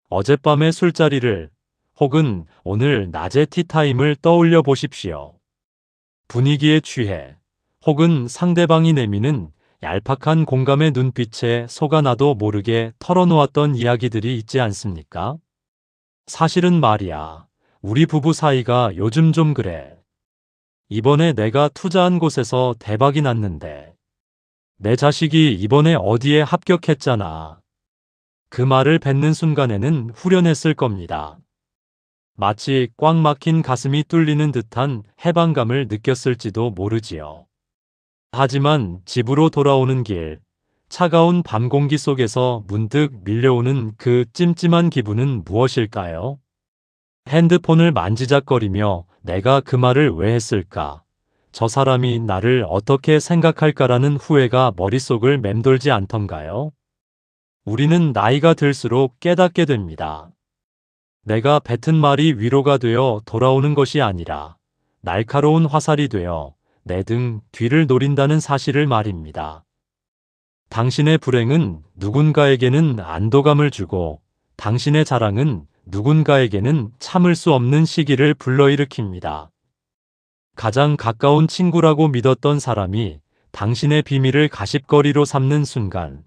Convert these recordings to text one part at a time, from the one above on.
어젯밤의 술자리를 혹은 오늘 낮의 티타임을 떠올려 보십시오. 분위기에 취해 혹은 상대방이 내미는 얄팍한 공감의 눈빛에 속아 나도 모르게 털어놓았던 이야기들이 있지 않습니까? 사실은 말이야, 우리 부부 사이가 요즘 좀 그래. 이번에 내가 투자한 곳에서 대박이 났는데 내 자식이 이번에 어디에 합격했잖아. 그 말을 뱉는 순간에는 후련했을 겁니다. 마치 꽉 막힌 가슴이 뚫리는 듯한 해방감을 느꼈을지도 모르지요. 하지만 집으로 돌아오는 길, 차가운 밤 공기 속에서 문득 밀려오는 그 찜찜한 기분은 무엇일까요? 핸드폰을 만지작거리며 내가 그 말을 왜 했을까? 저 사람이 나를 어떻게 생각할까라는 후회가 머릿속을 맴돌지 않던가요? 우리는 나이가 들수록 깨닫게 됩니다. 내가 뱉은 말이 위로가 되어 돌아오는 것이 아니라 날카로운 화살이 되어 내 등 뒤를 노린다는 사실을 말입니다. 당신의 불행은 누군가에게는 안도감을 주고 당신의 자랑은 누군가에게는 참을 수 없는 시기를 불러일으킵니다. 가장 가까운 친구라고 믿었던 사람이 당신의 비밀을 가십거리로 삼는 순간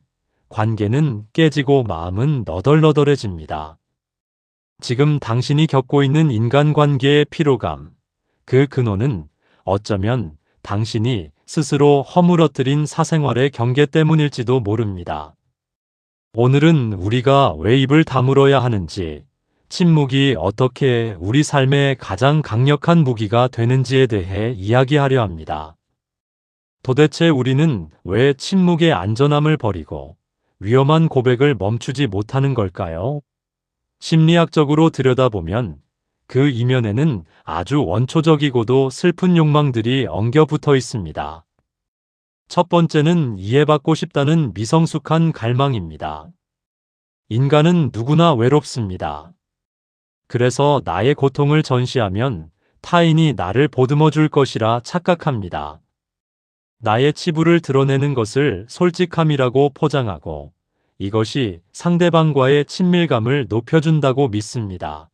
관계는 깨지고 마음은 너덜너덜해집니다. 지금 당신이 겪고 있는 인간관계의 피로감, 그 근원은 어쩌면 당신이 스스로 허물어뜨린 사생활의 경계 때문일지도 모릅니다. 오늘은 우리가 왜 입을 다물어야 하는지, 침묵이 어떻게 우리 삶의 가장 강력한 무기가 되는지에 대해 이야기하려 합니다. 도대체 우리는 왜 침묵의 안전함을 버리고 위험한 고백을 멈추지 못하는 걸까요? 심리학적으로 들여다보면 그 이면에는 아주 원초적이고도 슬픈 욕망들이 엉겨 붙어 있습니다. 첫 번째는 이해받고 싶다는 미성숙한 갈망입니다. 인간은 누구나 외롭습니다. 그래서 나의 고통을 전시하면 타인이 나를 보듬어 줄 것이라 착각합니다. 나의 치부를 드러내는 것을 솔직함이라고 포장하고 이것이 상대방과의 친밀감을 높여준다고 믿습니다.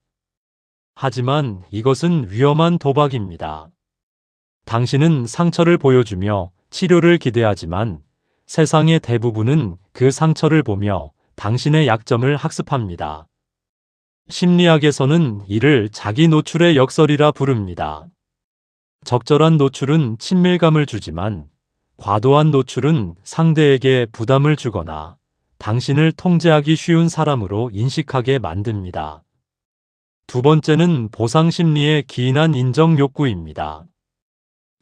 하지만 이것은 위험한 도박입니다. 당신은 상처를 보여주며 치료를 기대하지만 세상의 대부분은 그 상처를 보며 당신의 약점을 학습합니다. 심리학에서는 이를 자기 노출의 역설이라 부릅니다. 적절한 노출은 친밀감을 주지만 과도한 노출은 상대에게 부담을 주거나 당신을 통제하기 쉬운 사람으로 인식하게 만듭니다. 두 번째는 보상 심리의 기인한 인정 욕구입니다.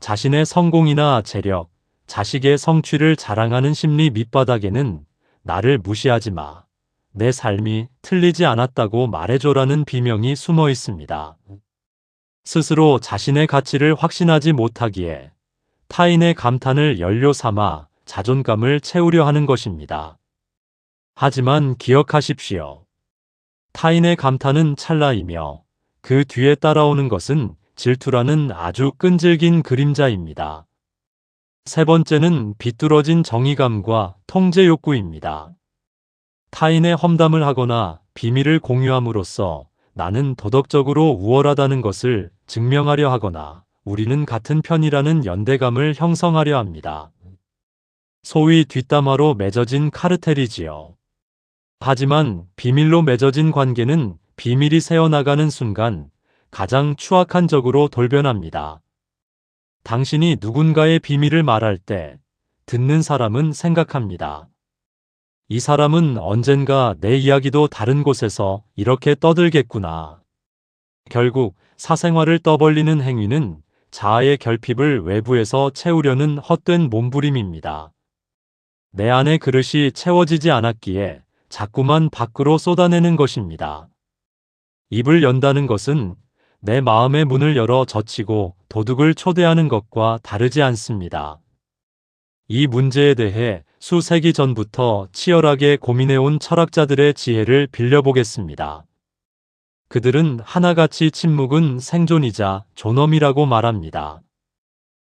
자신의 성공이나 재력, 자식의 성취를 자랑하는 심리 밑바닥에는 나를 무시하지 마, 내 삶이 틀리지 않았다고 말해줘라는 비명이 숨어 있습니다. 스스로 자신의 가치를 확신하지 못하기에 타인의 감탄을 연료 삼아 자존감을 채우려 하는 것입니다. 하지만 기억하십시오. 타인의 감탄은 찰나이며 그 뒤에 따라오는 것은 질투라는 아주 끈질긴 그림자입니다. 세 번째는 비뚤어진 정의감과 통제 욕구입니다. 타인의 험담을 하거나 비밀을 공유함으로써 나는 도덕적으로 우월하다는 것을 증명하려 하거나 우리는 같은 편이라는 연대감을 형성하려 합니다. 소위 뒷담화로 맺어진 카르텔이지요. 하지만 비밀로 맺어진 관계는 비밀이 새어나가는 순간 가장 추악한 적으로 돌변합니다. 당신이 누군가의 비밀을 말할 때 듣는 사람은 생각합니다. 이 사람은 언젠가 내 이야기도 다른 곳에서 이렇게 떠들겠구나. 결국 사생활을 떠벌리는 행위는 자아의 결핍을 외부에서 채우려는 헛된 몸부림입니다. 내 안의 그릇이 채워지지 않았기에 자꾸만 밖으로 쏟아내는 것입니다. 입을 연다는 것은 내 마음의 문을 열어 젖히고 도둑을 초대하는 것과 다르지 않습니다. 이 문제에 대해 수세기 전부터 치열하게 고민해온 철학자들의 지혜를 빌려보겠습니다. 그들은 하나같이 침묵은 생존이자 존엄이라고 말합니다.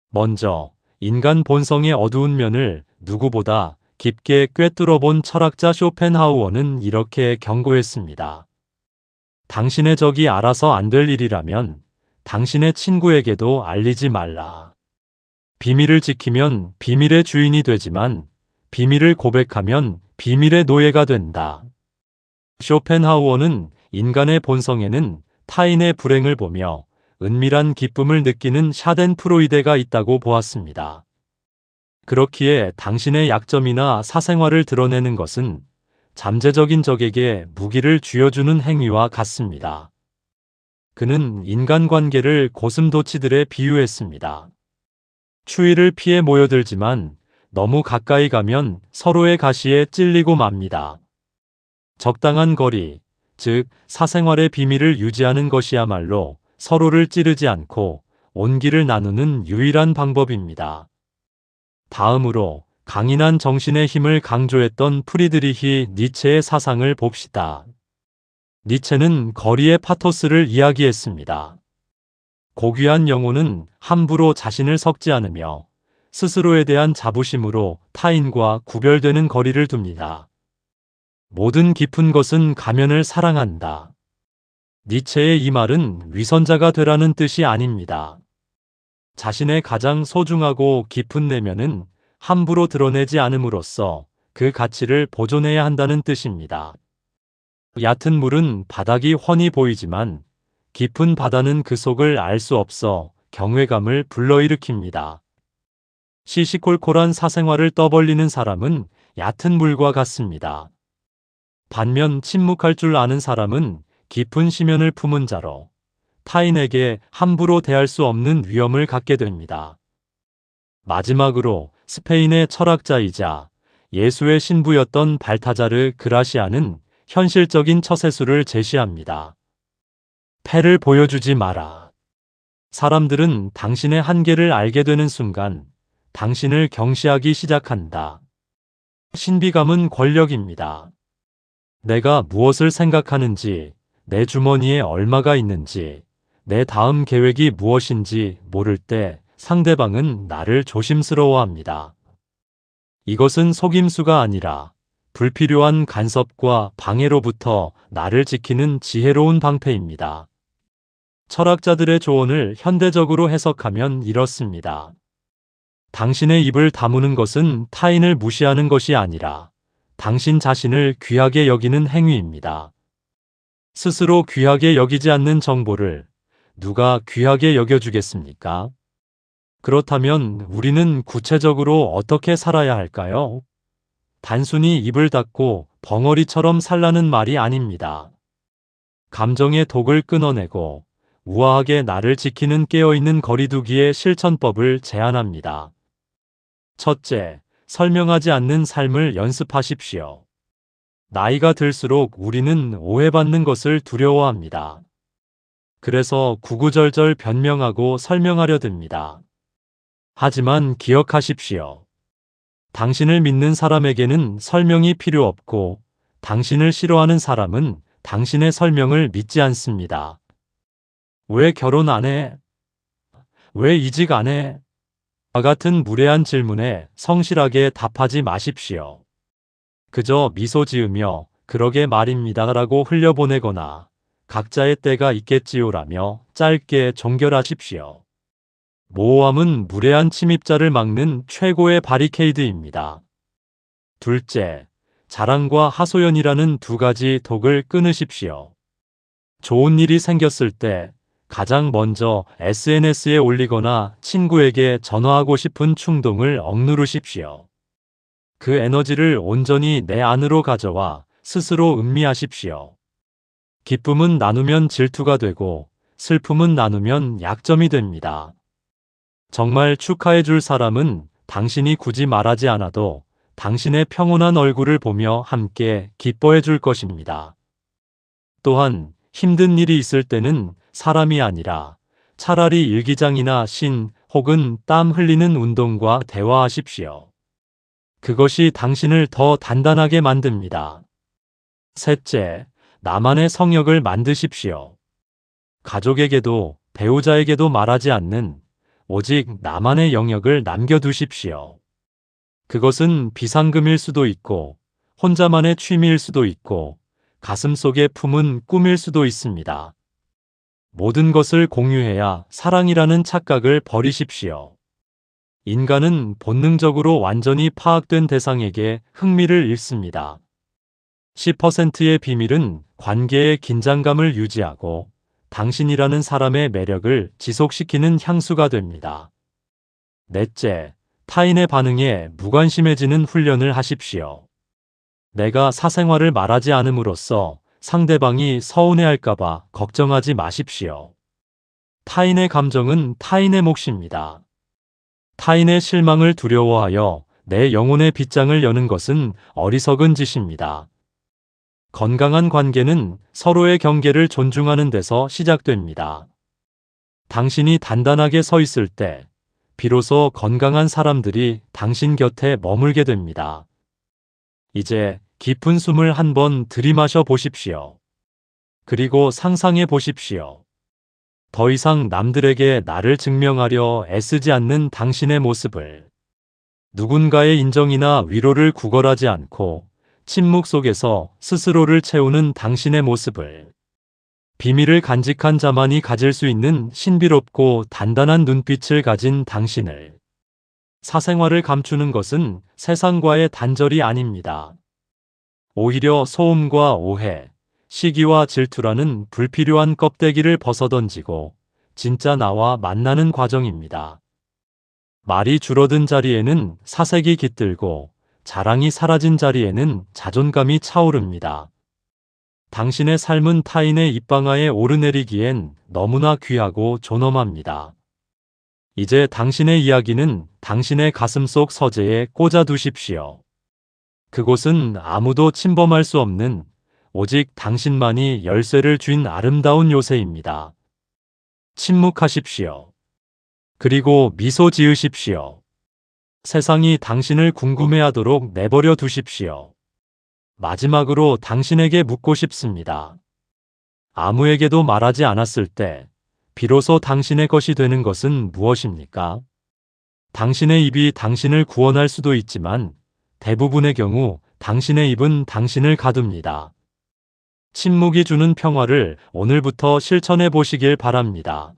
먼저 인간 본성의 어두운 면을 누구보다 깊게 꿰뚫어 본 철학자 쇼펜하우어는 이렇게 경고했습니다. 당신의 적이 알아서 안 될 일이라면 당신의 친구에게도 알리지 말라. 비밀을 지키면 비밀의 주인이 되지만 비밀을 고백하면 비밀의 노예가 된다. 쇼펜하우어는 인간의 본성에는 타인의 불행을 보며 은밀한 기쁨을 느끼는 샤덴프로이데가 있다고 보았습니다. 그렇기에 당신의 약점이나 사생활을 드러내는 것은 잠재적인 적에게 무기를 쥐어주는 행위와 같습니다. 그는 인간관계를 고슴도치들에 비유했습니다. 추위를 피해 모여들지만 너무 가까이 가면 서로의 가시에 찔리고 맙니다. 적당한 거리, 즉 사생활의 비밀을 유지하는 것이야말로 서로를 찌르지 않고 온기를 나누는 유일한 방법입니다. 다음으로 강인한 정신의 힘을 강조했던 프리드리히 니체의 사상을 봅시다. 니체는 거리의 파토스를 이야기했습니다. 고귀한 영혼은 함부로 자신을 섞지 않으며 스스로에 대한 자부심으로 타인과 구별되는 거리를 둡니다. 모든 깊은 것은 가면을 사랑한다. 니체의 이 말은 위선자가 되라는 뜻이 아닙니다. 자신의 가장 소중하고 깊은 내면은 함부로 드러내지 않음으로써 그 가치를 보존해야 한다는 뜻입니다. 얕은 물은 바닥이 훤히 보이지만 깊은 바다는 그 속을 알 수 없어 경외감을 불러일으킵니다. 시시콜콜한 사생활을 떠벌리는 사람은 얕은 물과 같습니다. 반면 침묵할 줄 아는 사람은 깊은 심연을 품은 자로 타인에게 함부로 대할 수 없는 위엄을 갖게 됩니다. 마지막으로 스페인의 철학자이자 예수의 신부였던 발타자르 그라시아는 현실적인 처세술을 제시합니다. 패를 보여주지 마라. 사람들은 당신의 한계를 알게 되는 순간 당신을 경시하기 시작한다. 신비감은 권력입니다. 내가 무엇을 생각하는지, 내 주머니에 얼마가 있는지, 내 다음 계획이 무엇인지 모를 때 상대방은 나를 조심스러워합니다. 이것은 속임수가 아니라 불필요한 간섭과 방해로부터 나를 지키는 지혜로운 방패입니다. 철학자들의 조언을 현대적으로 해석하면 이렇습니다. 당신의 입을 다무는 것은 타인을 무시하는 것이 아니라 당신 자신을 귀하게 여기는 행위입니다. 스스로 귀하게 여기지 않는 정보를 누가 귀하게 여겨주겠습니까? 그렇다면 우리는 구체적으로 어떻게 살아야 할까요? 단순히 입을 닫고 벙어리처럼 살라는 말이 아닙니다. 감정의 독을 끊어내고 우아하게 나를 지키는 깨어있는 거리두기의 실천법을 제안합니다. 첫째, 설명하지 않는 삶을 연습하십시오. 나이가 들수록 우리는 오해받는 것을 두려워합니다. 그래서 구구절절 변명하고 설명하려 듭니다. 하지만 기억하십시오. 당신을 믿는 사람에게는 설명이 필요 없고 당신을 싫어하는 사람은 당신의 설명을 믿지 않습니다. 왜 결혼 안 해? 왜 이직 안 해? 와 같은 무례한 질문에 성실하게 답하지 마십시오. 그저 미소 지으며 그러게 말입니다라고 흘려보내거나 각자의 때가 있겠지요라며 짧게 종결하십시오. 모호함은 무례한 침입자를 막는 최고의 바리케이드입니다. 둘째, 자랑과 하소연이라는 두 가지 독을 끊으십시오. 좋은 일이 생겼을 때 가장 먼저 SNS에 올리거나 친구에게 전화하고 싶은 충동을 억누르십시오. 그 에너지를 온전히 내 안으로 가져와 스스로 음미하십시오. 기쁨은 나누면 질투가 되고 슬픔은 나누면 약점이 됩니다. 정말 축하해 줄 사람은 당신이 굳이 말하지 않아도 당신의 평온한 얼굴을 보며 함께 기뻐해 줄 것입니다. 또한 힘든 일이 있을 때는 사람이 아니라 차라리 일기장이나 신 혹은 땀 흘리는 운동과 대화하십시오. 그것이 당신을 더 단단하게 만듭니다. 셋째, 나만의 성역을 만드십시오. 가족에게도 배우자에게도 말하지 않는 오직 나만의 영역을 남겨두십시오. 그것은 비상금일 수도 있고 혼자만의 취미일 수도 있고 가슴속에 품은 꿈일 수도 있습니다. 모든 것을 공유해야 사랑이라는 착각을 버리십시오. 인간은 본능적으로 완전히 파악된 대상에게 흥미를 잃습니다. 10%의 비밀은 관계의 긴장감을 유지하고 당신이라는 사람의 매력을 지속시키는 향수가 됩니다. 넷째, 타인의 반응에 무관심해지는 훈련을 하십시오. 내가 사생활을 말하지 않음으로써 상대방이 서운해할까봐 걱정하지 마십시오. 타인의 감정은 타인의 몫입니다. 타인의 실망을 두려워하여 내 영혼의 빗장을 여는 것은 어리석은 짓입니다. 건강한 관계는 서로의 경계를 존중하는 데서 시작됩니다. 당신이 단단하게 서 있을 때 비로소 건강한 사람들이 당신 곁에 머물게 됩니다. 이제 깊은 숨을 한번 들이마셔 보십시오. 그리고 상상해 보십시오. 더 이상 남들에게 나를 증명하려 애쓰지 않는 당신의 모습을, 누군가의 인정이나 위로를 구걸하지 않고 침묵 속에서 스스로를 채우는 당신의 모습을, 비밀을 간직한 자만이 가질 수 있는 신비롭고 단단한 눈빛을 가진 당신을. 사생활을 감추는 것은 세상과의 단절이 아닙니다. 오히려 소음과 오해, 시기와 질투라는 불필요한 껍데기를 벗어던지고 진짜 나와 만나는 과정입니다. 말이 줄어든 자리에는 사색이 깃들고 자랑이 사라진 자리에는 자존감이 차오릅니다. 당신의 삶은 타인의 입방아에 오르내리기엔 너무나 귀하고 존엄합니다. 이제 당신의 이야기는 당신의 가슴속 서재에 꽂아 두십시오. 그곳은 아무도 침범할 수 없는, 오직 당신만이 열쇠를 쥔 아름다운 요새입니다. 침묵하십시오. 그리고 미소 지으십시오. 세상이 당신을 궁금해하도록 내버려 두십시오. 마지막으로 당신에게 묻고 싶습니다. 아무에게도 말하지 않았을 때 비로소 당신의 것이 되는 것은 무엇입니까? 당신의 입이 당신을 구원할 수도 있지만 대부분의 경우 당신의 입은 당신을 가둡니다. 침묵이 주는 평화를 오늘부터 실천해 보시길 바랍니다.